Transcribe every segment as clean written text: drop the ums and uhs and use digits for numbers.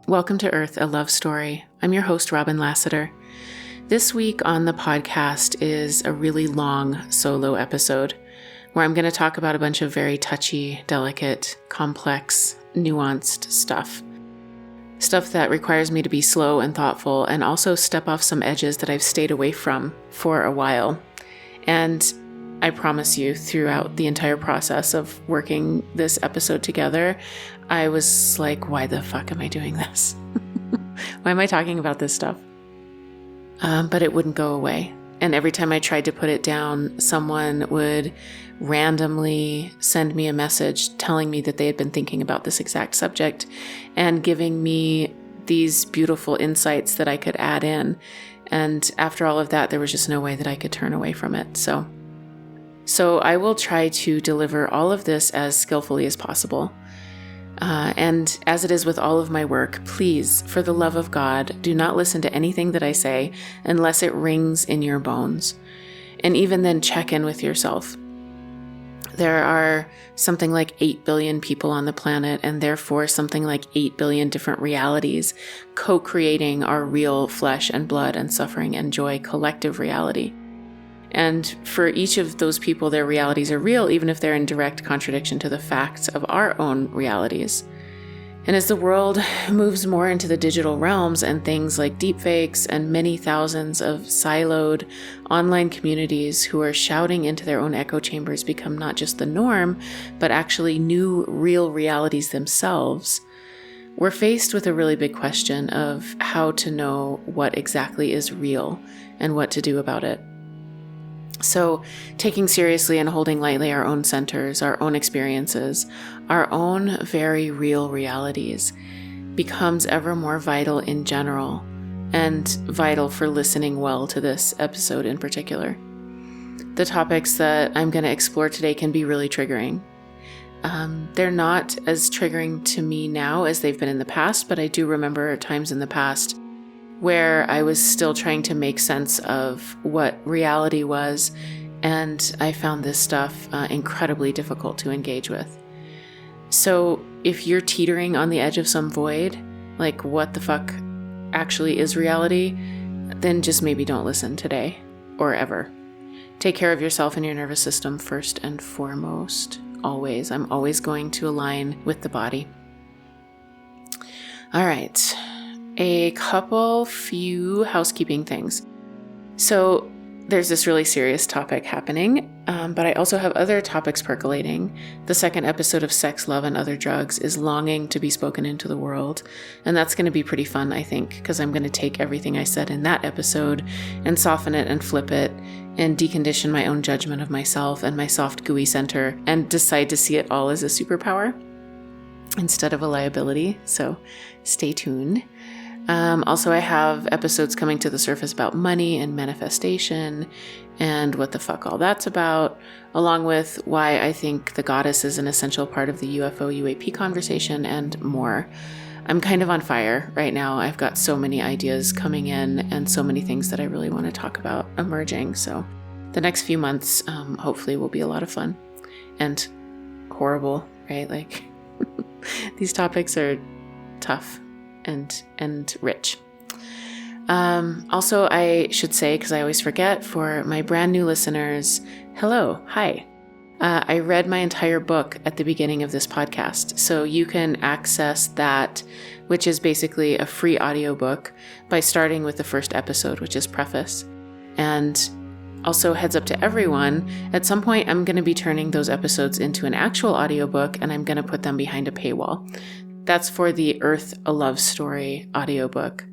Welcome to Earth, a Love Story. I'm your host, Robin Lassiter. This week on the podcast is a really long solo episode where I'm going to talk about a bunch of very touchy, delicate, complex, nuanced stuff. Stuff that requires me to be slow and thoughtful and also step off some edges that I've stayed away from for a while. And I promise you, throughout the entire process of working this episode together, I was like, why the fuck am I doing this? Why am I talking about this stuff? But it wouldn't go away. And every time I tried to put it down, someone would randomly send me a message telling me that they had been thinking about this exact subject and giving me these beautiful insights that I could add in. And after all of that, there was just no way that I could turn away from it. So I will try to deliver all of this as skillfully as possible. And as it is with all of my work, please, for the love of God, do not listen to anything that I say unless it rings in your bones. And even then, check in with yourself. There are something like 8 billion people on the planet, and therefore something like 8 billion different realities co-creating our real flesh and blood and suffering and joy collective reality. And for each of those people, their realities are real, even if they're in direct contradiction to the facts of our own realities. And as the world moves more into the digital realms and things like deepfakes and many thousands of siloed online communities who are shouting into their own echo chambers become not just the norm, but actually new real realities themselves, we're faced with a really big question of how to know what exactly is real and what to do about it. So taking seriously and holding lightly our own centers, our own experiences, our own very real realities becomes ever more vital in general and vital for listening well to this episode in particular. The topics that I'm going to explore today can be really triggering. They're not as triggering to me now as they've been in the past, but I do remember times in the past where I was still trying to make sense of what reality was, and I found this stuff incredibly difficult to engage with. So if you're teetering on the edge of some void, like what the fuck actually is reality, then just maybe don't listen today or ever. Take care of yourself and your nervous system first and foremost, always. I'm always going to align with the body. All right. A few housekeeping things. So there's this really serious topic happening, but I also have other topics percolating. The second episode of Sex, Love, and Other Drugs is longing to be spoken into the world. And that's going to be pretty fun, I think, because I'm going to take everything I said in that episode and soften it and flip it and decondition my own judgment of myself and my soft, gooey center and decide to see it all as a superpower instead of a liability. So stay tuned. Also, I have episodes coming to the surface about money and manifestation and what the fuck all that's about, along with why I think the goddess is an essential part of the UFO UAP conversation and more. I'm kind of on fire right now. I've got so many ideas coming in and so many things that I really want to talk about emerging. So the next few months, hopefully will be a lot of fun and horrible, right? Like these topics are tough and rich. Also, I should say, because I always forget, for my brand new listeners, hello, hi. I read my entire book at the beginning of this podcast, so you can access that, which is basically a free audiobook, by starting with the first episode, which is preface. And also, heads up to everyone, at some point I'm going to be turning those episodes into an actual audiobook, and I'm going to put them behind a paywall. That's for the Earth, a Love Story audiobook,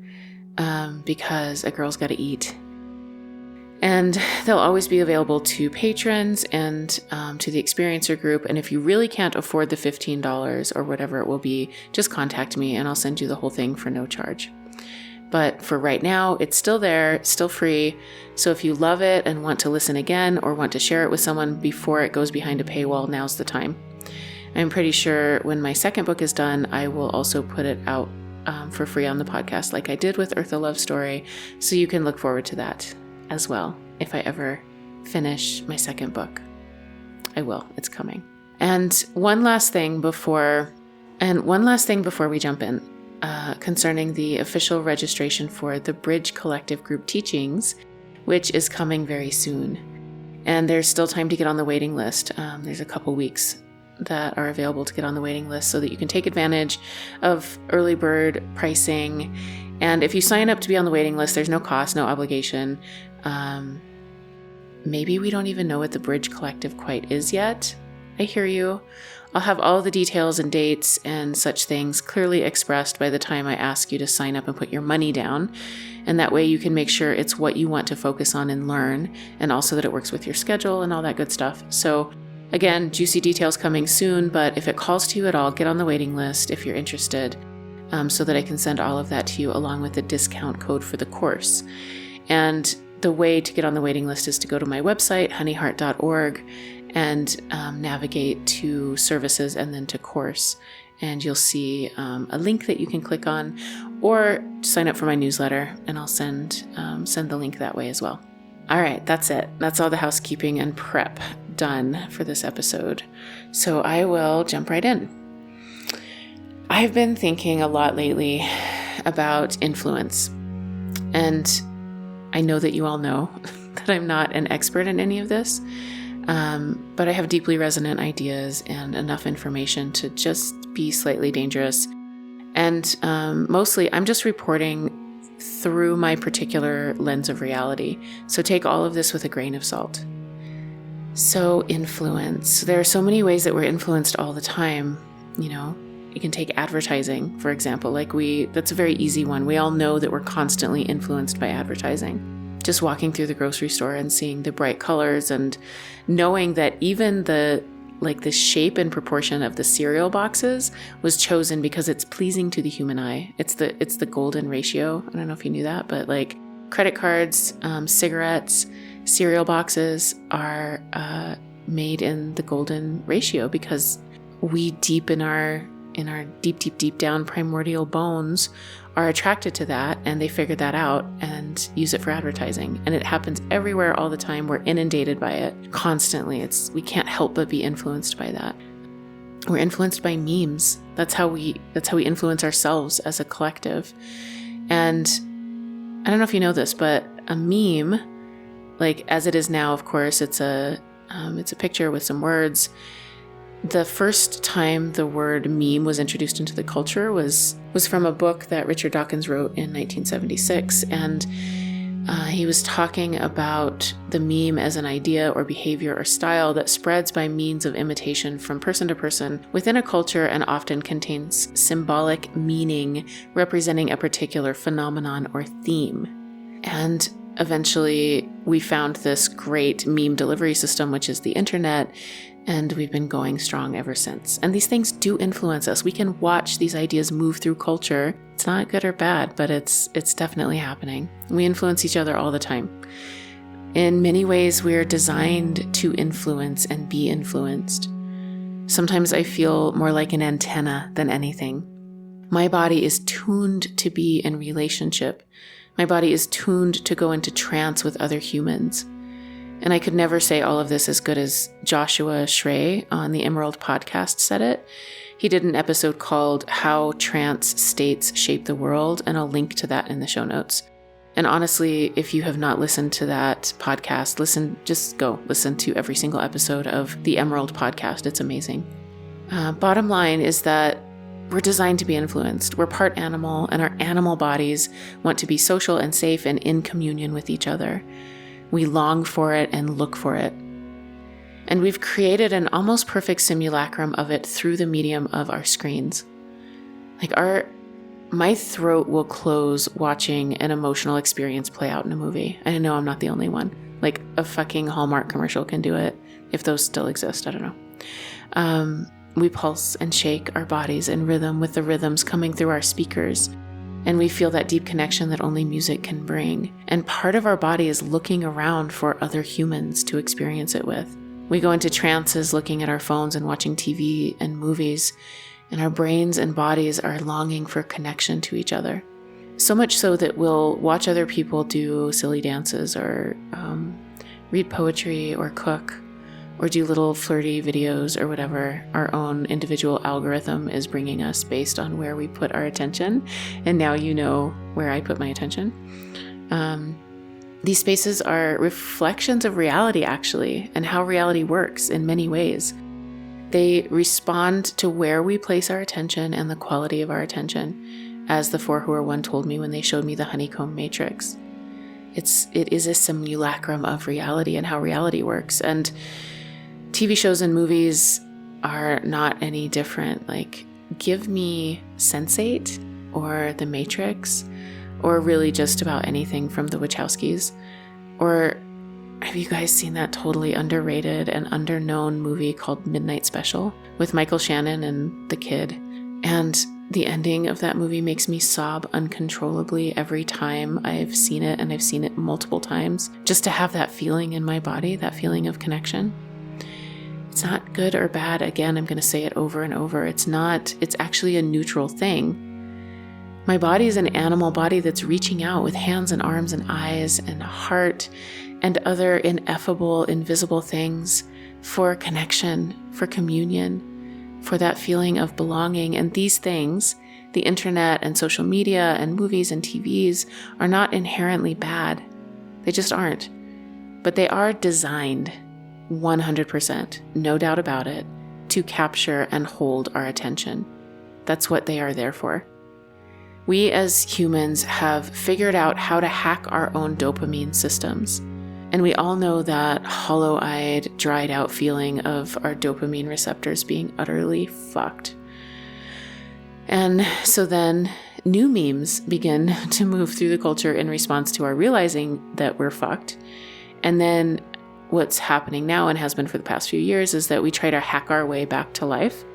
because a girl's got to eat. And they'll always be available to patrons and to the experiencer group. And if you really can't afford the $15 or whatever it will be, just contact me and I'll send you the whole thing for no charge. But for right now, it's still there, it's still free. So if you love it and want to listen again or want to share it with someone before it goes behind a paywall, now's the time. I'm pretty sure when my second book is done, I will also put it out for free on the podcast like I did with Earth, a Love Story. So you can look forward to that as well if I ever finish my second book. I will. It's coming. And one last thing before we jump in. concerning the official registration for the Bridge Collective Group Teachings, which is coming very soon. And there's still time to get on the waiting list. There's a couple weeks that are available to get on the waiting list so that you can take advantage of early bird pricing. And if you sign up to be on the waiting list, there's no cost, no obligation. Maybe we don't even know what the Bridge Collective quite is yet. I hear you. I'll have all the details and dates and such things clearly expressed by the time I ask you to sign up and put your money down. And that way you can make sure it's what you want to focus on and learn, and also that it works with your schedule and all that good stuff. So again, juicy details coming soon, but if it calls to you at all, get on the waiting list if you're interested, so that I can send all of that to you along with the discount code for the course. And the way to get on the waiting list is to go to my website, honeyheart.org, and navigate to services and then to course. And you'll see a link that you can click on, or sign up for my newsletter, and I'll send the link that way as well. All right, that's it. That's all the housekeeping and prep done for this episode. So I will jump right in. I've been thinking a lot lately about influence. And I know that you all know that I'm not an expert in any of this, but I have deeply resonant ideas and enough information to just be slightly dangerous. And mostly I'm just reporting through my particular lens of reality. So take all of this with a grain of salt. So influence. There are so many ways that we're influenced all the time. You know, you can take advertising, for example. That's a very easy one. We all know that we're constantly influenced by advertising. Just walking through the grocery store and seeing the bright colors and knowing that even the shape and proportion of the cereal boxes was chosen because it's pleasing to the human eye. It's the golden ratio. I don't know if you knew that, but like credit cards, cigarettes, cereal boxes are made in the golden ratio because we deep deep down primordial bones are attracted to that, and they figured that out and use it for advertising. And it happens everywhere all the time. We're inundated by it constantly. We can't help but be influenced by that. We're influenced by memes. That's how we influence ourselves as a collective. And I don't know if you know this, but a meme, like as it is now, of course, it's a picture with some words. The first time the word meme was introduced into the culture was from a book that Richard Dawkins wrote in 1976. And he was talking about the meme as an idea or behavior or style that spreads by means of imitation from person to person within a culture and often contains symbolic meaning representing a particular phenomenon or theme. And eventually we found this great meme delivery system, which is the internet, and we've been going strong ever since. And these things do influence us. We can watch these ideas move through culture. It's not good or bad, but it's definitely happening. We influence each other all the time. In many ways, we're designed to influence and be influenced. Sometimes I feel more like an antenna than anything. My body is tuned to be in relationship. My body is tuned to go into trance with other humans. And I could never say all of this as good as Joshua Schrey on the Emerald podcast said it. He did an episode called How Trance States Shape the World, and I'll link to that in the show notes. And honestly, if you have not listened to that podcast, just go listen to every single episode of the Emerald podcast. It's amazing. Bottom line is that we're designed to be influenced. We're part animal, and our animal bodies want to be social and safe and in communion with each other. We long for it and look for it. And we've created an almost perfect simulacrum of it through the medium of our screens. My throat will close watching an emotional experience play out in a movie. I know I'm not the only one. Like a fucking Hallmark commercial can do it, if those still exist, I don't know. We pulse and shake our bodies in rhythm with the rhythms coming through our speakers. And we feel that deep connection that only music can bring. And part of our body is looking around for other humans to experience it with. We go into trances looking at our phones and watching TV and movies, and our brains and bodies are longing for connection to each other. So much so that we'll watch other people do silly dances or read poetry or cook or do little flirty videos or whatever our own individual algorithm is bringing us based on where we put our attention. And now you know where I put my attention. These spaces are reflections of reality, actually, and how reality works in many ways. They respond to where we place our attention and the quality of our attention, as the 4 Who Are One told me when they showed me the honeycomb matrix. It is a simulacrum of reality and how reality works. And TV shows and movies are not any different. Like, give me Sense8 or The Matrix, or really just about anything from the Wachowskis. Or have you guys seen that totally underrated and underknown movie called Midnight Special with Michael Shannon and the kid? And the ending of that movie makes me sob uncontrollably every time I've seen it, and I've seen it multiple times, just to have that feeling in my body, that feeling of connection. It's not good or bad. Again, I'm going to say it over and over. It's actually a neutral thing. My body is an animal body that's reaching out with hands and arms and eyes and heart and other ineffable, invisible things for connection, for communion, for that feeling of belonging. And these things, the internet and social media and movies and TVs, are not inherently bad. They just aren't. But they are designed 100%, no doubt about it, to capture and hold our attention. That's what they are there for. We as humans have figured out how to hack our own dopamine systems. And we all know that hollow-eyed, dried-out feeling of our dopamine receptors being utterly fucked. And so then new memes begin to move through the culture in response to our realizing that we're fucked. And then what's happening now, and has been for the past few years, is that we try to hack our way back to life.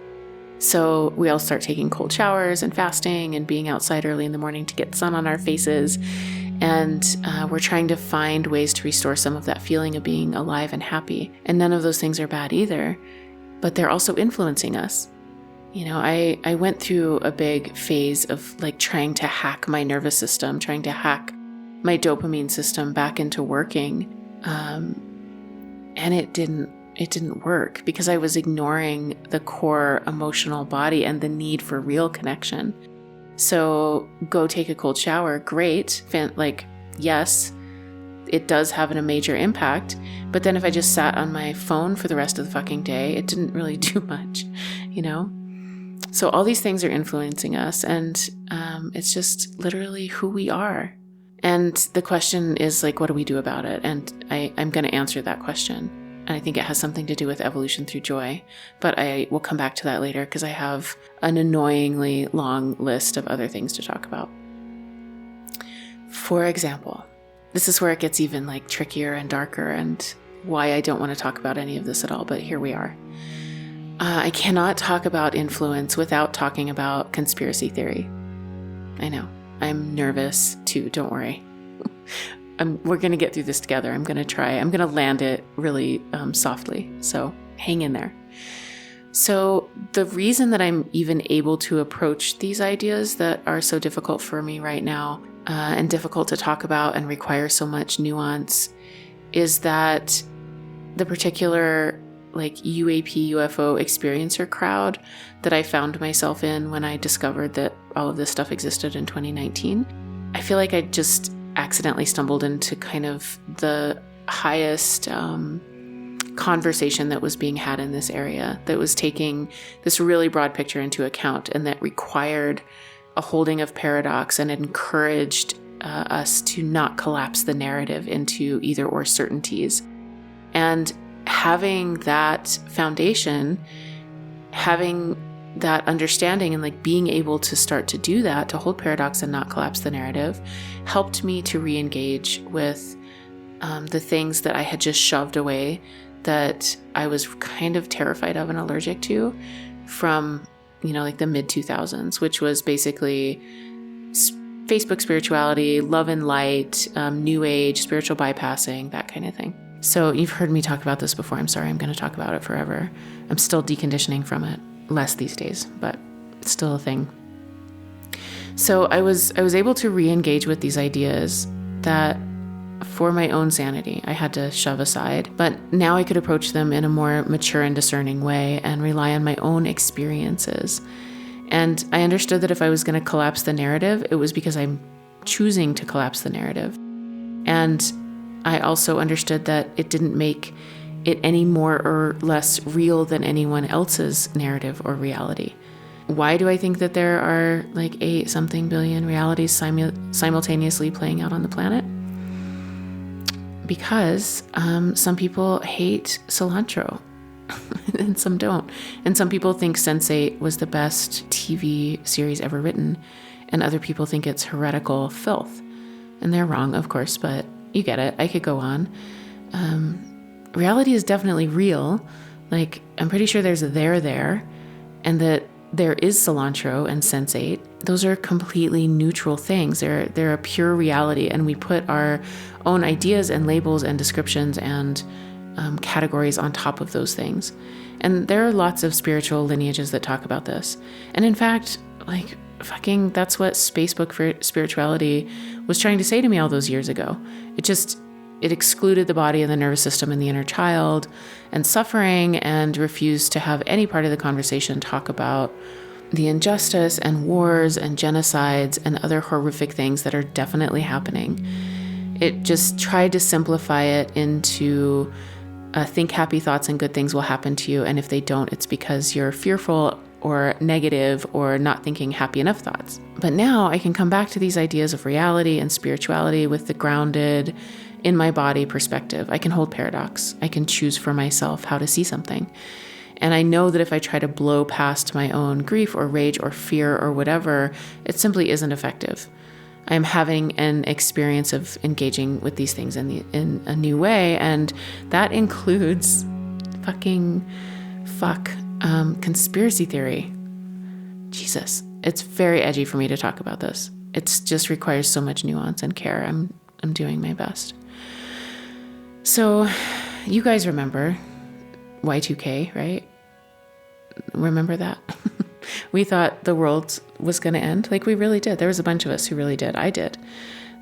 So we all start taking cold showers and fasting and being outside early in the morning to get sun on our faces. And we're trying to find ways to restore some of that feeling of being alive and happy. And none of those things are bad either, but they're also influencing us. You know, I went through a big phase of like trying to hack my nervous system, trying to hack my dopamine system back into working. And it didn't work because I was ignoring the core emotional body and the need for real connection. So go take a cold shower, great. Yes, it does have a major impact. But then if I just sat on my phone for the rest of the fucking day, it didn't really do much, you know? So all these things are influencing us, and it's just literally who we are. And the question is like, what do we do about it? And I'm going to answer that question. And I think it has something to do with evolution through joy. But I will come back to that later because I have an annoyingly long list of other things to talk about. For example, this is where it gets even like trickier and darker and why I don't want to talk about any of this at all. But here we are. I cannot talk about influence without talking about conspiracy theory. I know. I'm nervous too. Don't worry. We're going to get through this together. I'm going to land it really softly. So hang in there. So the reason that I'm even able to approach these ideas that are so difficult for me right now and difficult to talk about and require so much nuance is that the particular like UAP, UFO experiencer crowd that I found myself in when I discovered that all of this stuff existed in 2019, I feel like I just accidentally stumbled into kind of the highest conversation that was being had in this area, that was taking this really broad picture into account, and that required a holding of paradox and encouraged us to not collapse the narrative into either or certainties. And having that foundation, having that understanding and like being able to start to do that, to hold paradox and not collapse the narrative, helped me to re-engage with the things that I had just shoved away, that I was kind of terrified of and allergic to from, like the mid 2000s, which was basically Facebook spirituality, love and light, new age, spiritual bypassing, that kind of thing. So you've heard me talk about this before. I'm sorry, I'm going to talk about it forever. I'm still deconditioning from it. Less these days, but it's still a thing. So I was able to re-engage with these ideas that for my own sanity, I had to shove aside. But now I could approach them in a more mature and discerning way and rely on my own experiences. And I understood that if I was going to collapse the narrative, it was because I'm choosing to collapse the narrative. And I also understood that it didn't make it any more or less real than anyone else's narrative or reality. Why do I think that there are like 8-something billion realities simultaneously playing out on the planet? Because some people hate cilantro and some don't. And some people think Sense8 was the best TV series ever written, and other people think it's heretical filth. And they're wrong, of course, but you get it. I could go on. Reality is definitely real. Like, I'm pretty sure there's a there, and that there is cilantro and Sense8. Those are completely neutral things. They're a pure reality, and we put our own ideas and labels and descriptions and categories on top of those things. And there are lots of spiritual lineages that talk about this. And in fact, like, fucking, that's what Spacebook for Spirituality was trying to say to me all those years ago. It excluded the body and the nervous system and the inner child and suffering, and refused to have any part of the conversation talk about the injustice and wars and genocides and other horrific things that are definitely happening. It just tried to simplify it into think happy thoughts and good things will happen to you. And if they don't, it's because you're fearful or negative or not thinking happy enough thoughts. But now I can come back to these ideas of reality and spirituality with the grounded in my body perspective. I can hold paradox. I can choose for myself how to see something. And I know that if I try to blow past my own grief or rage or fear or whatever, it simply isn't effective. I am having an experience of engaging with these things in a new way. And that includes conspiracy theory. Jesus, it's very edgy for me to talk about this. It just requires so much nuance and care. I'm doing my best. So you guys remember Y2K, right? Remember that? We thought the world was going to end. Like, we really did. There was a bunch of us who really did. I did.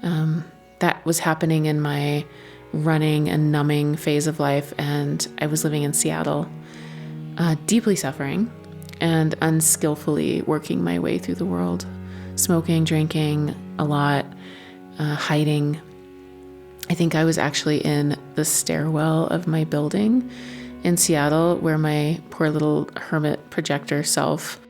That was happening in my running and numbing phase of life. And I was living in Seattle, deeply suffering and unskillfully working my way through the world, smoking, drinking a lot, hiding. I think I was actually in the stairwell of my building in Seattle, where my poor little hermit projector self,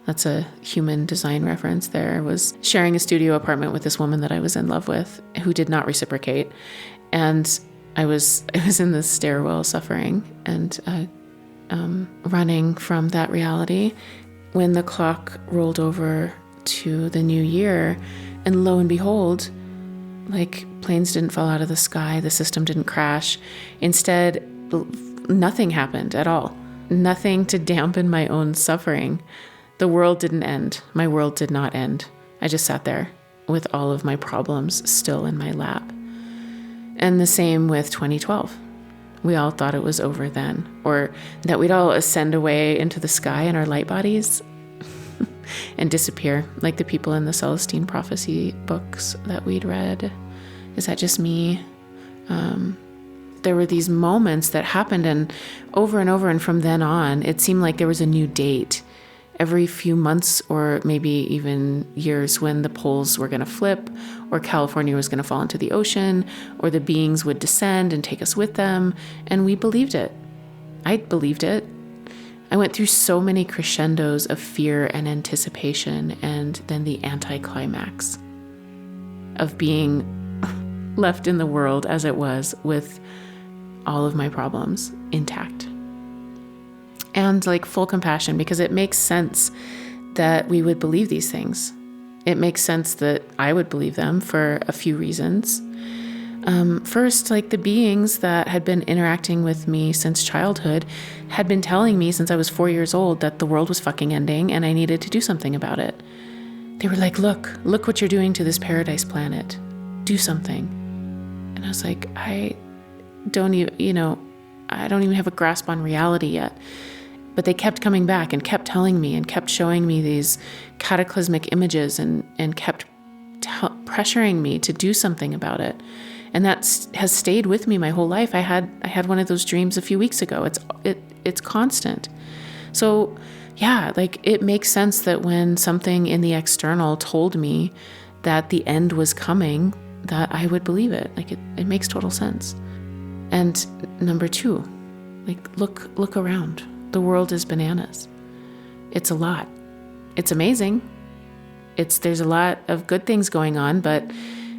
that's a human design reference there, was sharing a studio apartment with this woman that I was in love with, who did not reciprocate. And I was in the stairwell suffering and running from that reality when the clock rolled over to the new year. And lo and behold, like, planes didn't fall out of the sky. The system didn't crash. Instead, nothing happened at all. Nothing to dampen my own suffering. The world didn't end. My world did not end. I just sat there with all of my problems still in my lap. And the same with 2012. We all thought it was over then, or that we'd all ascend away into the sky in our light bodies and disappear, like the people in the Celestine prophecy books that we'd read. Is that just me? There were these moments that happened, and over, and from then on, it seemed like there was a new date every few months or maybe even years, when the poles were going to flip, or California was going to fall into the ocean, or the beings would descend and take us with them. And we believed it. I believed it. I went through so many crescendos of fear and anticipation, and then the anticlimax of being left in the world as it was, with all of my problems intact. And like full compassion, because it makes sense that we would believe these things. It makes sense that I would believe them for a few reasons. First, like, the beings that had been interacting with me since childhood had been telling me since I was 4 years old that the world was fucking ending and I needed to do something about it. They were like, look what you're doing to this paradise planet. Do something. And I was like, I don't even have a grasp on reality yet. But they kept coming back and kept telling me and kept showing me these cataclysmic images and kept pressuring me to do something about it. And that has stayed with me my whole life. I had one of those dreams a few weeks ago. It's constant. So yeah, like it makes sense that when something in the external told me that the end was coming, that I would believe it. Like it makes total sense. And number 2, like look around. The world is bananas. It's a lot. It's amazing. There's a lot of good things going on, but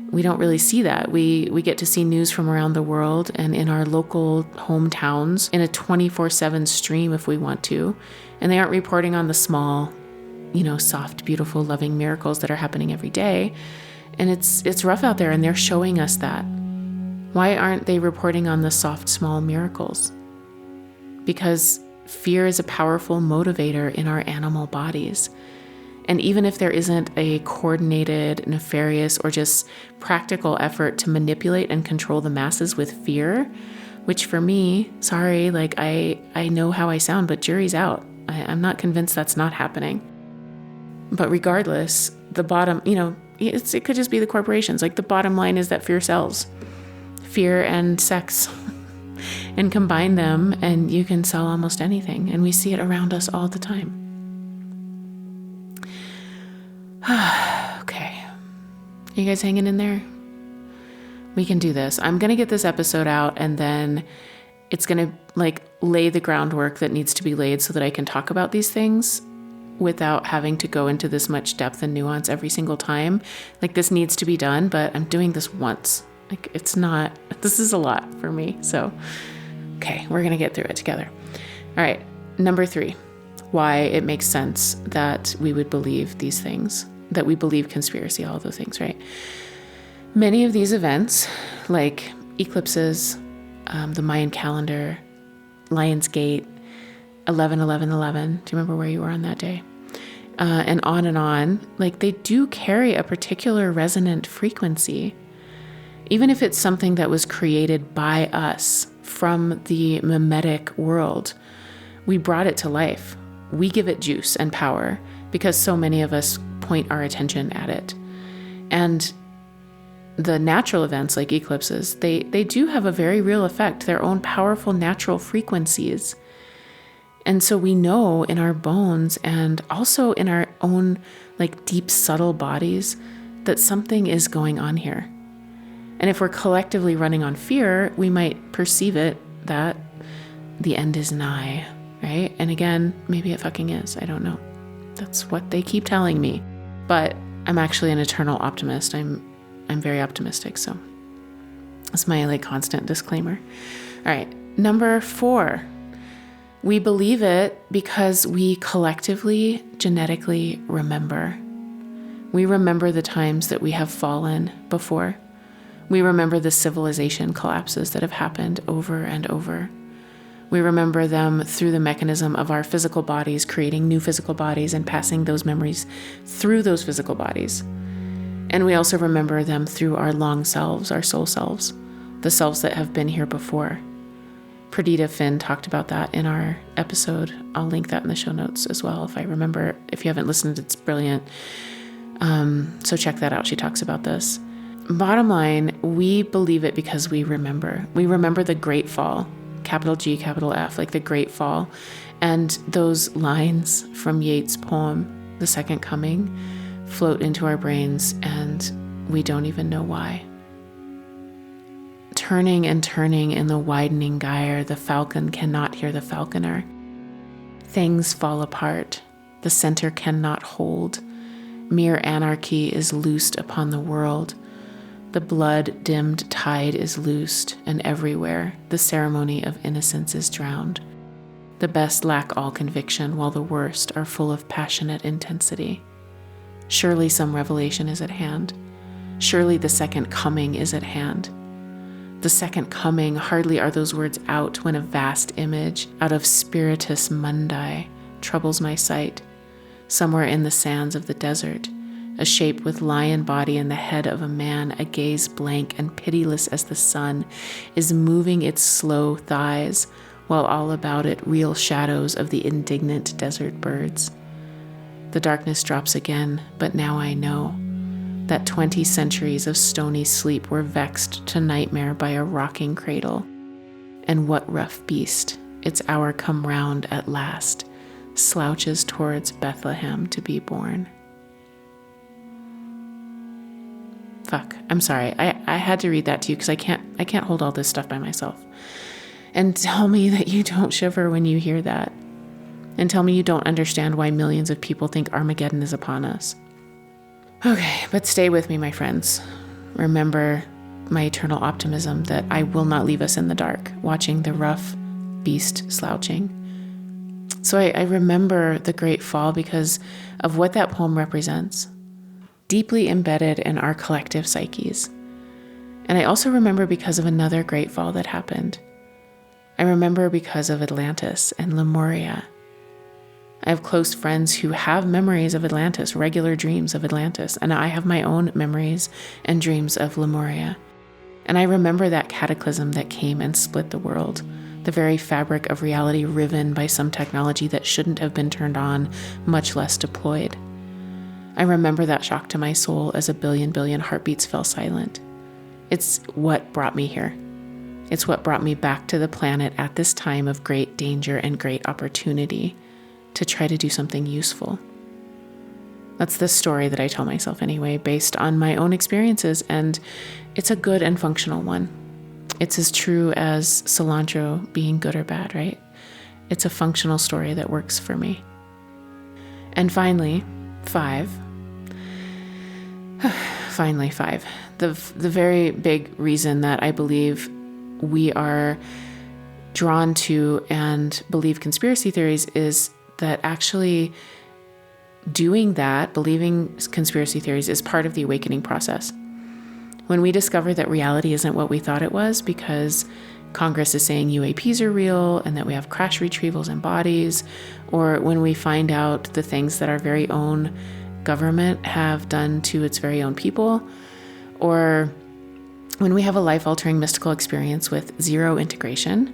we don't really see that. We get to see news from around the world and in our local hometowns in a 24/7 stream if we want to. And they aren't reporting on the small, soft, beautiful, loving miracles that are happening every day. And it's rough out there, and they're showing us that. Why aren't they reporting on the soft, small miracles? Because fear is a powerful motivator in our animal bodies. And even if there isn't a coordinated, nefarious, or just practical effort to manipulate and control the masses with fear, which for me, sorry, like I know how I sound, but jury's out. I'm not convinced that's not happening. But regardless, the bottom, it could just be the corporations. Like the bottom line is that fear sells. Fear and sex. And combine them and you can sell almost anything. And we see it around us all the time. Okay. Are you guys hanging in there? We can do this. I'm going to get this episode out and then it's going to lay the groundwork that needs to be laid so that I can talk about these things without having to go into this much depth and nuance every single time. Like this needs to be done, but I'm doing this once. This is a lot for me. So, okay, we're going to get through it together. All right. Number 3, why it makes sense that we would believe these things, that we believe conspiracy, all of those things, right? Many of these events, like eclipses, the Mayan calendar, Lion's Gate, 11/11/11. Do you remember where you were on that day? And on, like they do carry a particular resonant frequency. Even if it's something that was created by us from the mimetic world, we brought it to life. We give it juice and power because so many of us point our attention at it. And the natural events like eclipses, they do have a very real effect, their own powerful natural frequencies. And so we know in our bones and also in our own deep, subtle bodies that something is going on here. And if we're collectively running on fear, we might perceive it that the end is nigh, right? And again, maybe it fucking is. I don't know. That's what they keep telling me. But I'm actually an eternal optimist. I'm very optimistic. So that's my constant disclaimer. All right. Number 4, we believe it because we collectively, genetically remember. We remember the times that we have fallen before. We remember the civilization collapses that have happened over and over. We remember them through the mechanism of our physical bodies, creating new physical bodies and passing those memories through those physical bodies. And we also remember them through our long selves, our soul selves, the selves that have been here before. Perdita Finn talked about that in our episode. I'll link that in the show notes as well if I remember. If you haven't listened, it's brilliant. So check that out. She talks about this. Bottom line, we believe it because we remember. We remember the Great Fall, capital G, capital F, like the Great Fall. And those lines from Yeats' poem, The Second Coming, float into our brains and we don't even know why. Turning and turning in the widening gyre, the falcon cannot hear the falconer. Things fall apart. The center cannot hold. Mere anarchy is loosed upon the world. The blood-dimmed tide is loosed, and everywhere the ceremony of innocence is drowned. The best lack all conviction, while the worst are full of passionate intensity. Surely some revelation is at hand. Surely the second coming is at hand. The second coming, hardly are those words out when a vast image out of spiritus mundi troubles my sight. Somewhere in the sands of the desert, a shape with lion body and the head of a man, a gaze blank and pitiless as the sun, is moving its slow thighs, while all about it real shadows of the indignant desert birds. The darkness drops again, but now I know. that 20 centuries of stony sleep were vexed to nightmare by a rocking cradle. And what rough beast, its hour come round at last, slouches towards Bethlehem to be born. Fuck, I'm sorry. I had to read that to you because I can't hold all this stuff by myself. And tell me that you don't shiver when you hear that. And tell me you don't understand why millions of people think Armageddon is upon us. Okay, but stay with me, my friends. Remember my eternal optimism that I will not leave us in the dark, watching the rough beast slouching. So I remember the Great Fall because of what that poem represents, deeply embedded in our collective psyches. And I also remember because of another Great Fall that happened. I remember because of Atlantis and Lemuria. I have close friends who have memories of Atlantis, regular dreams of Atlantis, and I have my own memories and dreams of Lemuria. And I remember that cataclysm that came and split the world, the very fabric of reality riven by some technology that shouldn't have been turned on, much less deployed. I remember that shock to my soul as a billion heartbeats fell silent. It's what brought me here. It's what brought me back to the planet at this time of great danger and great opportunity to try to do something useful. That's the story that I tell myself anyway, based on my own experiences, and it's a good and functional one. It's as true as cilantro being good or bad, right? It's a functional story that works for me. And finally, 5. The very big reason that I believe we are drawn to and believe conspiracy theories is that actually doing that, believing conspiracy theories, is part of the awakening process. When we discover that reality isn't what we thought it was because Congress is saying UAPs are real and that we have crash retrievals in bodies, or when we find out the things that our very own government have done to its very own people, or when we have a life-altering mystical experience with zero integration,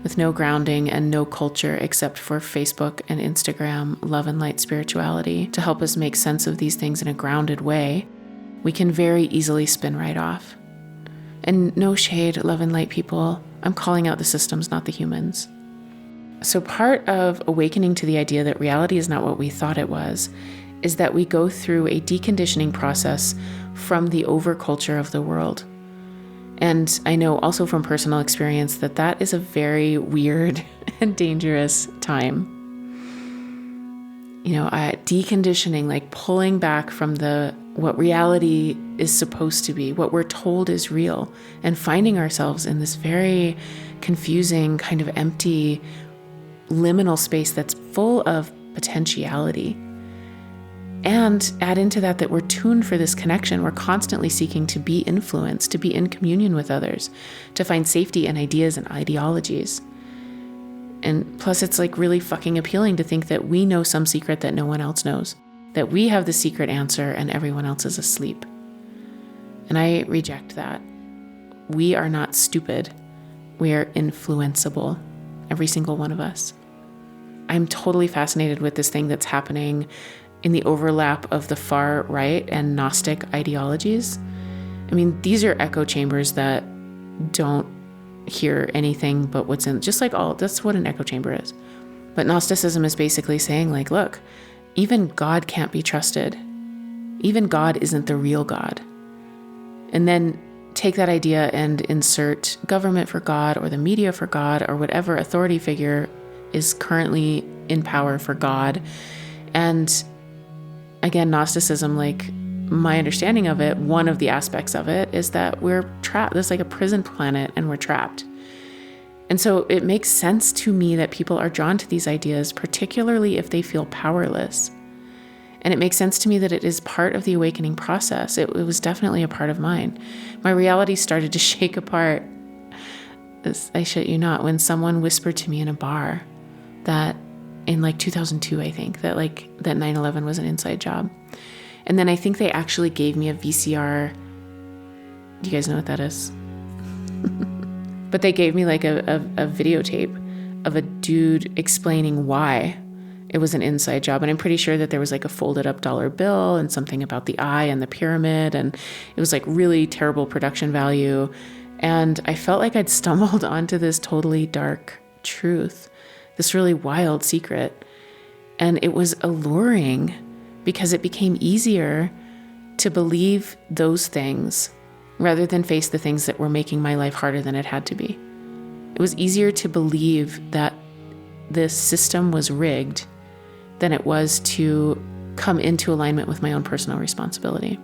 with no grounding and no culture except for Facebook and Instagram love and light spirituality to help us make sense of these things in a grounded way, we can very easily spin right off. And no shade, love and light people, I'm calling out the systems, not the humans. So part of awakening to the idea that reality is not what we thought it was is that we go through a deconditioning process from the overculture of the world. And I know also from personal experience that that is a very weird and dangerous time. You know, deconditioning, like pulling back from what reality is supposed to be, what we're told is real, and finding ourselves in this very confusing, kind of empty, liminal space that's full of potentiality. And add into that we're tuned for this connection. We're constantly seeking to be influenced, to be in communion with others, to find safety in ideas and ideologies. And plus, it's like really fucking appealing to think that we know some secret that no one else knows, that we have the secret answer and everyone else is asleep. And I reject that. We are not stupid. We are influenceable, every single one of us. I'm totally fascinated with this thing that's happening in the overlap of the far right and Gnostic ideologies. I mean, these are echo chambers that don't hear anything but what's in, just like that's what an echo chamber is. But Gnosticism is basically saying, like, look, even God can't be trusted. Even God isn't the real God. And then take that idea and insert government for God or the media for God or whatever authority figure is currently in power for God. And again, Gnosticism, like my understanding of it, one of the aspects of it is that we're trapped. There's like a prison planet and we're trapped. And so it makes sense to me that people are drawn to these ideas, particularly if they feel powerless. And it makes sense to me that it is part of the awakening process. It was definitely a part of mine. My reality started to shake apart, I shit you not, when someone whispered to me in a bar that in like 2002, I think, that 9/11 was an inside job. And then I think they actually gave me a VCR. Do you guys know what that is? But they gave me like a videotape of a dude explaining why it was an inside job. And I'm pretty sure that there was like a folded up dollar bill and something about the eye and the pyramid. And it was like really terrible production value. And I felt like I'd stumbled onto this totally dark truth, this really wild secret. And it was alluring because it became easier to believe those things rather than face the things that were making my life harder than it had to be. It was easier to believe that this system was rigged than it was to come into alignment with my own personal responsibility.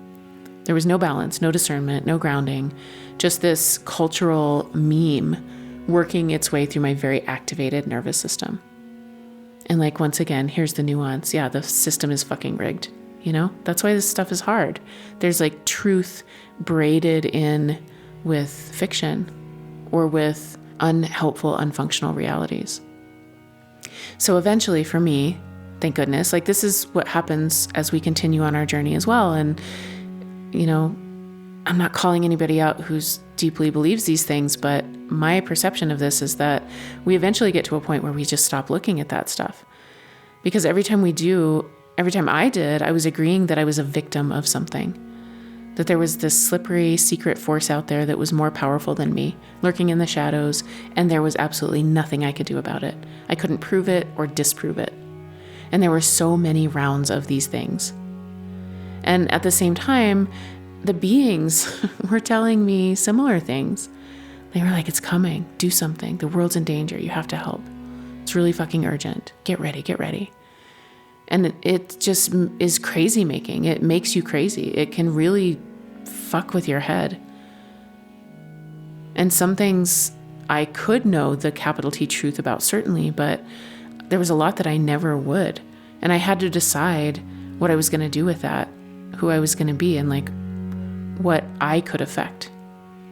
There was no balance, no discernment, no grounding, just this cultural meme working its way through my very activated nervous system. And like, once again, here's the nuance. Yeah, the system is fucking rigged. You know, that's why this stuff is hard. There's like truth braided in with fiction or with unhelpful, unfunctional realities. So eventually for me, thank goodness, like this is what happens as we continue on our journey as well. And, you know, I'm not calling anybody out who's deeply believes these things, but my perception of this is that we eventually get to a point where we just stop looking at that stuff. Because every time I did, I was agreeing that I was a victim of something. That there was this slippery secret force out there that was more powerful than me, lurking in the shadows, and there was absolutely nothing I could do about it. I couldn't prove it or disprove it. And there were so many rounds of these things. And at the same time, the beings were telling me similar things. They were like, it's coming, do something. The world's in danger, you have to help. It's really fucking urgent. Get ready, get ready. And it just is crazy making. It makes you crazy. It can really fuck with your head. And some things I could know the capital T truth about, certainly, but there was a lot that I never would. And I had to decide what I was going to do with that, who I was going to be, and like what I could affect.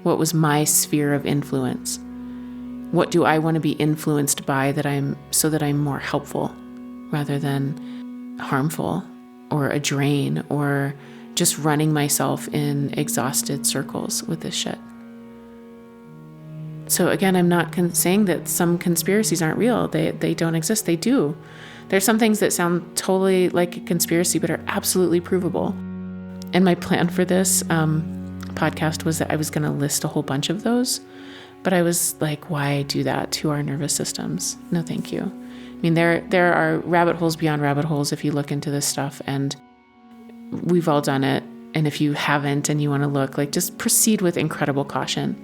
What was my sphere of influence? What do I want to be influenced by so that I'm more helpful rather than harmful or a drain or just running myself in exhausted circles with this shit. So again, I'm not saying that some conspiracies aren't real. They don't exist. They do. There's some things that sound totally like a conspiracy, but are absolutely provable. And my plan for this podcast was that I was going to list a whole bunch of those. But I was like, why do that to our nervous systems? No, thank you. I mean, there are rabbit holes beyond rabbit holes if you look into this stuff, and we've all done it. And if you haven't and you want to look, like, just proceed with incredible caution,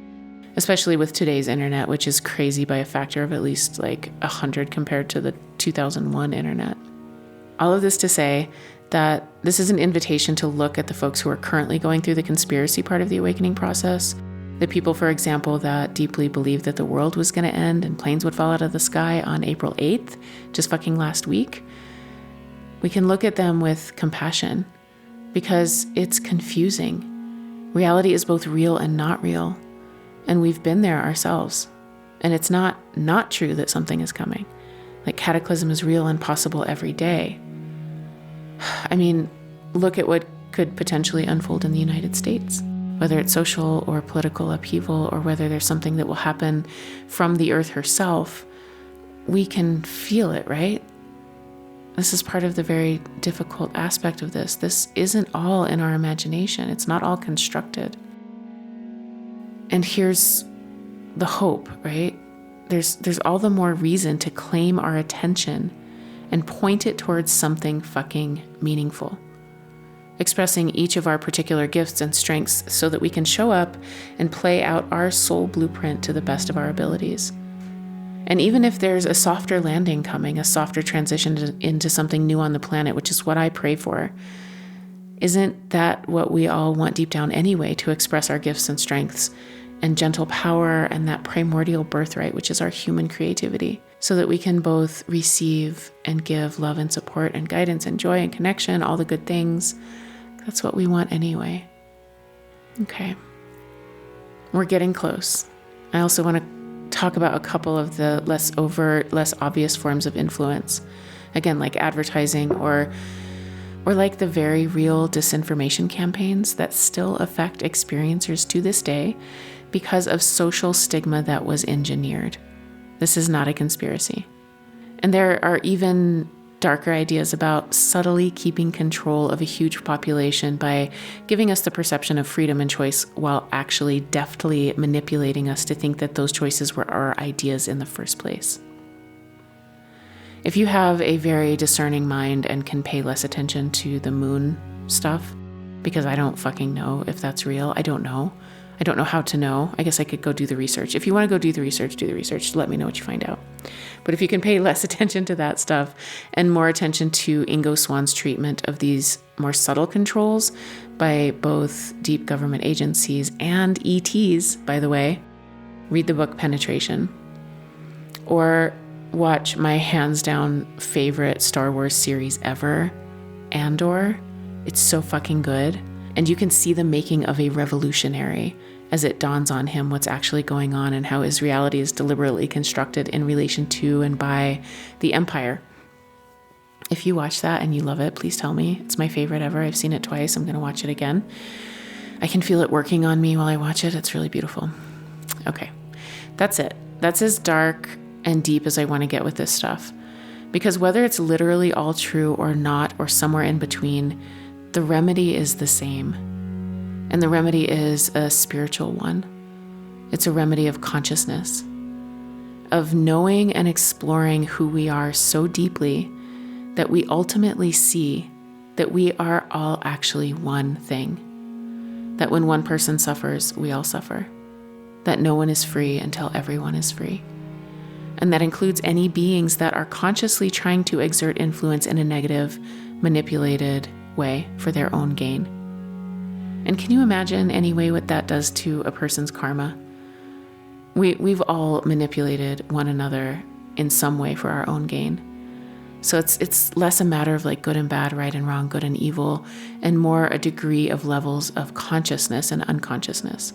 especially with today's internet, which is crazy by a factor of at least like 100 compared to the 2001 internet. All of this to say that this is an invitation to look at the folks who are currently going through the conspiracy part of the awakening process. The people, for example, that deeply believed that the world was going to end and planes would fall out of the sky on April 8th, just fucking last week. We can look at them with compassion because it's confusing. Reality is both real and not real. And we've been there ourselves. And it's not true that something is coming. Like, cataclysm is real and possible every day. I mean, look at what could potentially unfold in the United States. Whether it's social or political upheaval, or whether there's something that will happen from the earth herself, we can feel it, right? This is part of the very difficult aspect of this. This isn't all in our imagination. It's not all constructed. And here's the hope, right? There's all the more reason to claim our attention and point it towards something fucking meaningful. Expressing each of our particular gifts and strengths so that we can show up and play out our soul blueprint to the best of our abilities. And even if there's a softer landing coming, a softer transition into something new on the planet, which is what I pray for, isn't that what we all want deep down anyway, to express our gifts and strengths and gentle power and that primordial birthright, which is our human creativity, so that we can both receive and give love and support and guidance and joy and connection, all the good things. That's what we want anyway. Okay. We're getting close. I also want to talk about a couple of the less overt, less obvious forms of influence. Again, like advertising or like the very real disinformation campaigns that still affect experiencers to this day because of social stigma that was engineered. This is not a conspiracy. And there are even darker ideas about subtly keeping control of a huge population by giving us the perception of freedom and choice while actually deftly manipulating us to think that those choices were our ideas in the first place. If you have a very discerning mind and can pay less attention to the moon stuff, because I don't fucking know if that's real. I don't know. I don't know how to know. I guess I could go do the research. If you want to go do the research. Let me know what you find out. But if you can pay less attention to that stuff and more attention to Ingo Swann's treatment of these more subtle controls by both deep government agencies and ETs, by the way, read the book Penetration. Or watch my hands down favorite Star Wars series ever, Andor. It's so fucking good. And you can see the making of a revolutionary as it dawns on him what's actually going on and how his reality is deliberately constructed in relation to and by the Empire. If you watch that and you love it, please tell me. It's my favorite ever. I've seen it twice. I'm going to watch it again. I can feel it working on me while I watch it. It's really beautiful. Okay, that's it. That's as dark and deep as I want to get with this stuff. Because whether it's literally all true or not, or somewhere in between, the remedy is the same. And the remedy is a spiritual one. It's a remedy of consciousness, of knowing and exploring who we are so deeply that we ultimately see that we are all actually one thing. That when one person suffers, we all suffer. That no one is free until everyone is free. And that includes any beings that are consciously trying to exert influence in a negative, manipulated way for their own gain. And can you imagine anyway what that does to a person's karma? We've all manipulated one another in some way for our own gain. So it's less a matter of like good and bad, right and wrong, good and evil, and more a degree of levels of consciousness and unconsciousness.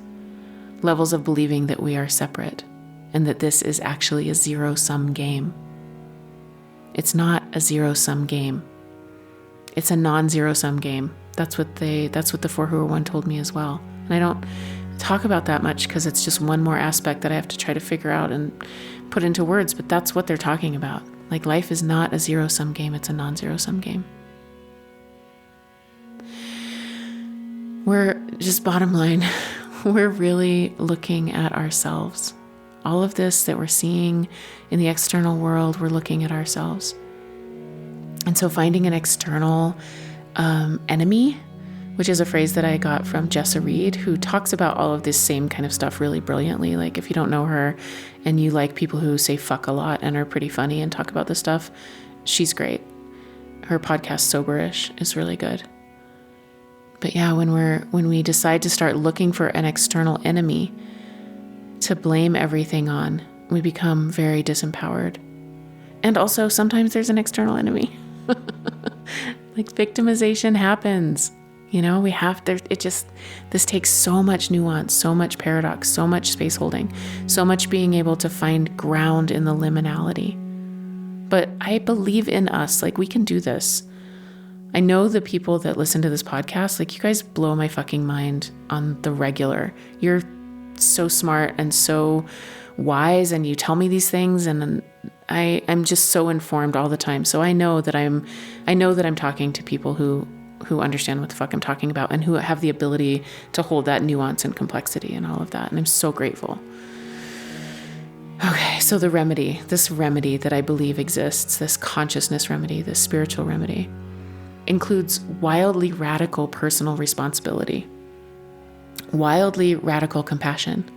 Levels of believing that we are separate and that this is actually a zero-sum game. It's not a zero-sum game. It's a non-zero-sum game. That's what the Four Who Are One told me as well. And I don't talk about that much because it's just one more aspect that I have to try to figure out and put into words, but that's what they're talking about. Like, life is not a zero-sum game, it's a non-zero-sum game. We're just, bottom line, we're really looking at ourselves. All of this that we're seeing in the external world, we're looking at ourselves. And so finding an external enemy, which is a phrase that I got from Jessa Reed, who talks about all of this same kind of stuff really brilliantly. Like, if you don't know her and you like people who say fuck a lot and are pretty funny and talk about this stuff, she's great. Her podcast Soberish is really good. But yeah, when we decide to start looking for an external enemy to blame everything on, we become very disempowered. And also sometimes there's an external enemy. Like, victimization happens, you know, this takes so much nuance, so much paradox, so much space holding, so much being able to find ground in the liminality. But I believe in us, like, we can do this. I know the people that listen to this podcast, like, you guys blow my fucking mind on the regular. You're so smart and so wise, and you tell me these things, and I'm just so informed all the time. So I know that I'm talking to people who understand what the fuck I'm talking about and who have the ability to hold that nuance and complexity and all of that. And I'm so grateful. Okay, so the remedy, this remedy that I believe exists, this consciousness remedy, this spiritual remedy, includes wildly radical personal responsibility, wildly radical compassion.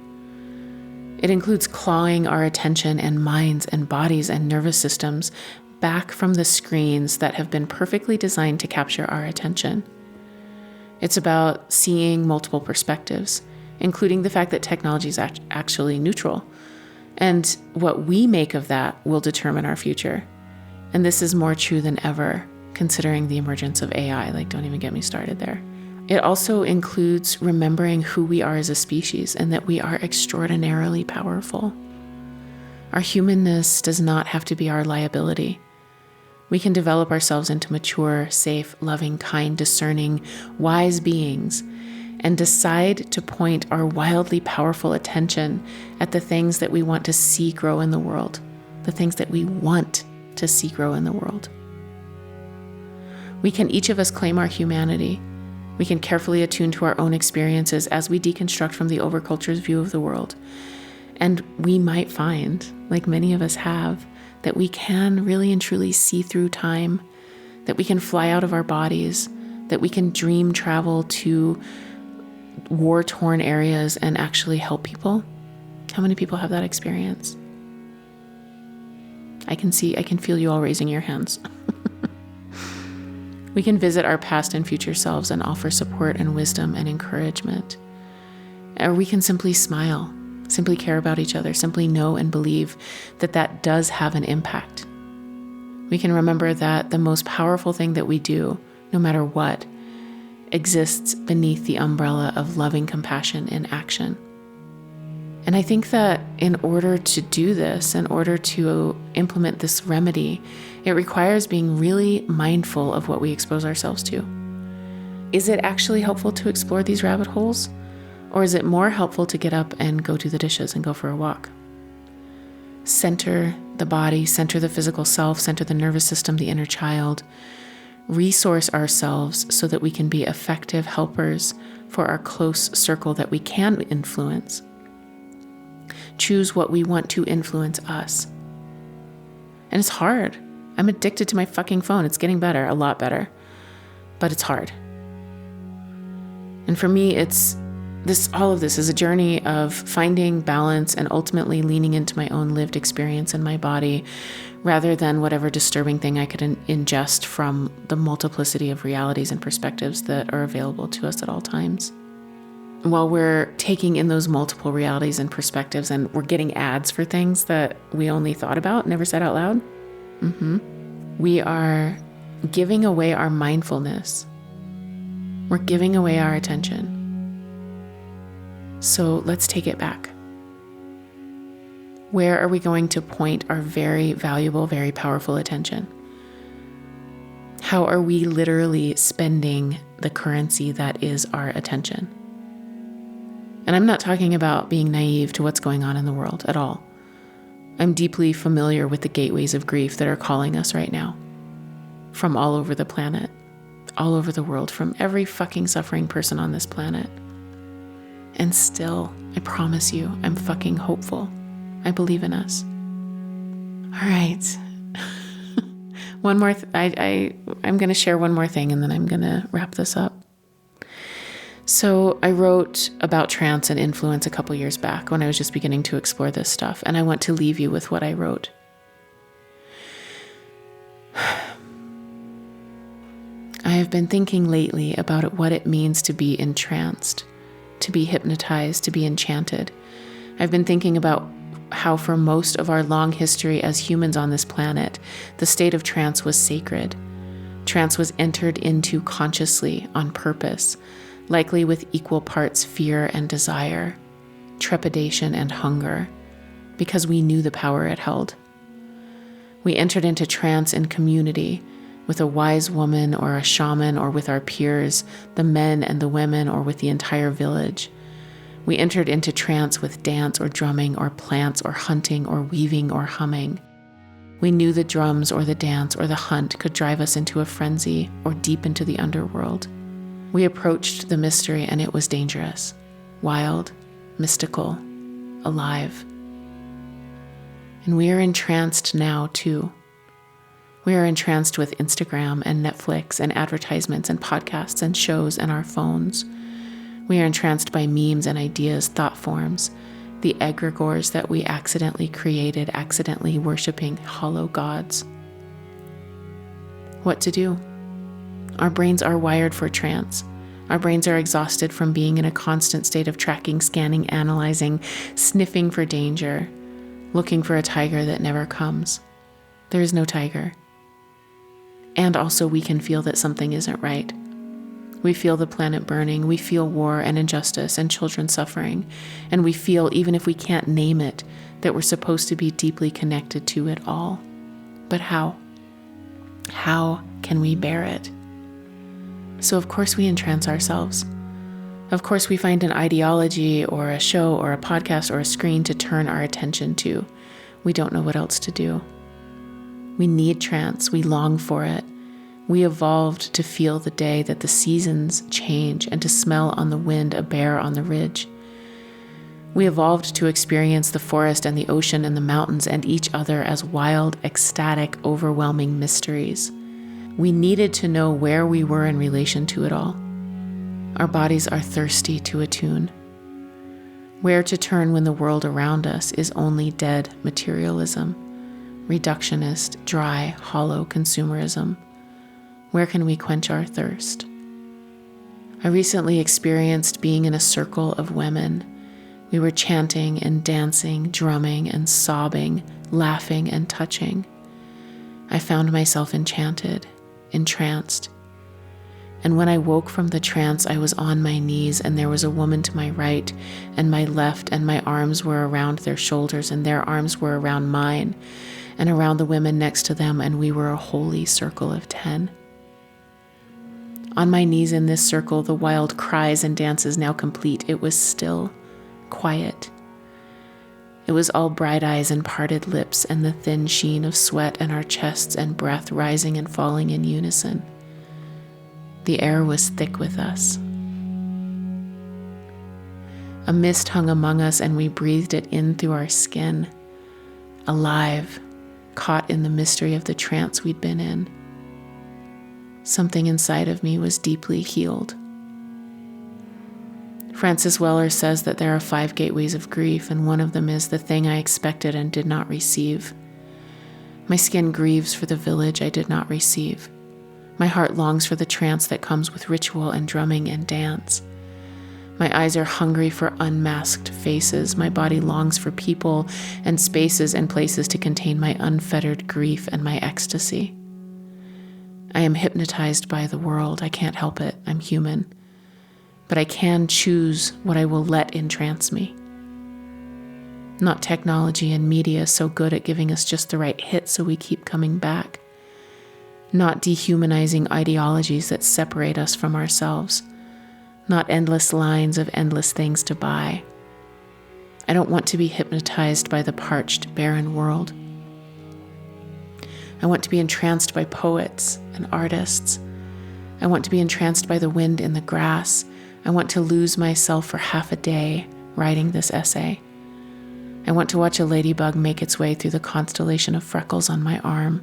It includes clawing our attention and minds and bodies and nervous systems back from the screens that have been perfectly designed to capture our attention. It's about seeing multiple perspectives, including the fact that technology is actually neutral. And what we make of that will determine our future. And this is more true than ever, considering the emergence of AI. Like, don't even get me started there. It also includes remembering who we are as a species and that we are extraordinarily powerful. Our humanness does not have to be our liability. We can develop ourselves into mature, safe, loving, kind, discerning, wise beings and decide to point our wildly powerful attention at the things that we want to see grow in the world, the things that we want to see grow in the world. We can each of us claim our humanity. We can carefully attune to our own experiences as we deconstruct from the overculture's view of the world. And we might find, like many of us have, that we can really and truly see through time, that we can fly out of our bodies, that we can dream travel to war-torn areas and actually help people. How many people have that experience? I can feel you all raising your hands. We can visit our past and future selves and offer support and wisdom and encouragement. Or we can simply smile, simply care about each other, simply know and believe that that does have an impact. We can remember that the most powerful thing that we do, no matter what, exists beneath the umbrella of loving compassion in action. And I think that in order to do this, in order to implement this remedy, it requires being really mindful of what we expose ourselves to. Is it actually helpful to explore these rabbit holes? Or is it more helpful to get up and go do the dishes and go for a walk? Center the body, center the physical self, center the nervous system, the inner child. Resource ourselves so that we can be effective helpers for our close circle that we can influence. Choose what we want to influence us. And it's hard. I'm addicted to my fucking phone. It's getting better, a lot better, but it's hard. And for me, all of this is a journey of finding balance and ultimately leaning into my own lived experience in my body rather than whatever disturbing thing I could ingest from the multiplicity of realities and perspectives that are available to us at all times. While we're taking in those multiple realities and perspectives and we're getting ads for things that we only thought about, never said out loud, we are giving away our mindfulness. We're giving away our attention. So let's take it back. Where are we going to point our very valuable, very powerful attention? How are we literally spending the currency that is our attention? And I'm not talking about being naive to what's going on in the world at all. I'm deeply familiar with the gateways of grief that are calling us right now. From all over the planet, all over the world, from every fucking suffering person on this planet. And still, I promise you, I'm fucking hopeful. I believe in us. All right. One more, I'm going to share one more thing and then I'm going to wrap this up. So I wrote about trance and influence a couple years back when I was just beginning to explore this stuff, and I want to leave you with what I wrote. I have been thinking lately about what it means to be entranced, to be hypnotized, to be enchanted. I've been thinking about how for most of our long history as humans on this planet, the state of trance was sacred. Trance was entered into consciously, on purpose, likely with equal parts fear and desire, trepidation and hunger, because we knew the power it held. We entered into trance in community, with a wise woman or a shaman or with our peers, the men and the women, or with the entire village. We entered into trance with dance or drumming or plants or hunting or weaving or humming. We knew the drums or the dance or the hunt could drive us into a frenzy or deep into the underworld. We approached the mystery and it was dangerous, wild, mystical, alive. And we are entranced now too. We are entranced with Instagram and Netflix and advertisements and podcasts and shows and our phones. We are entranced by memes and ideas, thought forms, the egregores that we accidentally created, accidentally worshiping hollow gods. What to do? Our brains are wired for trance. Our brains are exhausted from being in a constant state of tracking, scanning, analyzing, sniffing for danger, looking for a tiger that never comes. There is no tiger. And also we can feel that something isn't right. We feel the planet burning, we feel war and injustice and children suffering, and we feel, even if we can't name it, that we're supposed to be deeply connected to it all. But how? How can we bear it? So of course we entrance ourselves. Of course we find an ideology or a show or a podcast or a screen to turn our attention to. We don't know what else to do. We need trance. We long for it. We evolved to feel the day that the seasons change and to smell on the wind a bear on the ridge. We evolved to experience the forest and the ocean and the mountains and each other as wild, ecstatic, overwhelming mysteries. We needed to know where we were in relation to it all. Our bodies are thirsty to attune. Where to turn when the world around us is only dead materialism, reductionist, dry, hollow consumerism. Where can we quench our thirst? I recently experienced being in a circle of women. We were chanting and dancing, drumming and sobbing, laughing and touching. I found myself enchanted, entranced. And when I woke from the trance, I was on my knees, and there was a woman to my right and my left, and my arms were around their shoulders, and their arms were around mine and around the women next to them, and we were a holy circle of 10. On my knees in this circle, the wild cries and dances now complete, it was still, quiet. It was all bright eyes and parted lips and the thin sheen of sweat and our chests and breath rising and falling in unison. The air was thick with us. A mist hung among us and we breathed it in through our skin, alive, caught in the mystery of the trance we'd been in. Something inside of me was deeply healed. Francis Weller says that there are 5 gateways of grief, and one of them is the thing I expected and did not receive. My skin grieves for the village I did not receive. My heart longs for the trance that comes with ritual and drumming and dance. My eyes are hungry for unmasked faces. My body longs for people and spaces and places to contain my unfettered grief and my ecstasy. I am hypnotized by the world. I can't help it. I'm human. But I can choose what I will let entrance me. Not technology and media so good at giving us just the right hit so we keep coming back. Not dehumanizing ideologies that separate us from ourselves. Not endless lines of endless things to buy. I don't want to be hypnotized by the parched, barren world. I want to be entranced by poets and artists. I want to be entranced by the wind in the grass. I want to lose myself for half a day writing this essay. I want to watch a ladybug make its way through the constellation of freckles on my arm.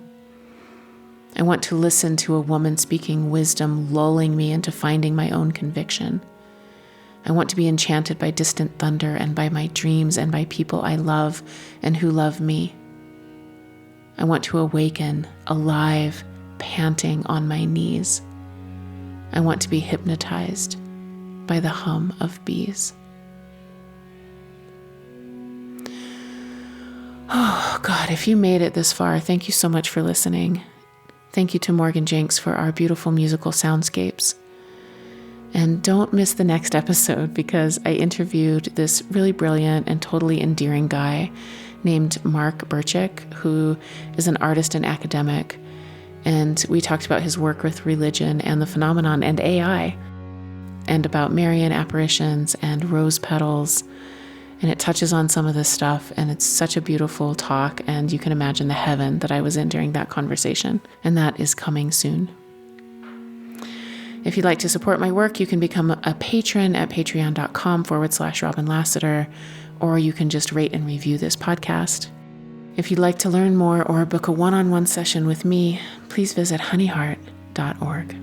I want to listen to a woman speaking wisdom, lulling me into finding my own conviction. I want to be enchanted by distant thunder and by my dreams and by people I love and who love me. I want to awaken, alive, panting on my knees. I want to be hypnotized by the hum of bees. Oh God, if you made it this far, thank you so much for listening. Thank you to Morgan Jenks for our beautiful musical soundscapes. And don't miss the next episode because I interviewed this really brilliant and totally endearing guy named Mark Burchick, who is an artist and academic. And we talked about his work with religion and the phenomenon and AI, and about Marian apparitions and rose petals. And it touches on some of this stuff, and it's such a beautiful talk, and you can imagine the heaven that I was in during that conversation. And that is coming soon. If you'd like to support my work, you can become a patron at patreon.com/Robin Lassiter, or you can just rate and review this podcast. If you'd like to learn more or book a one-on-one session with me, please visit honeyheart.org.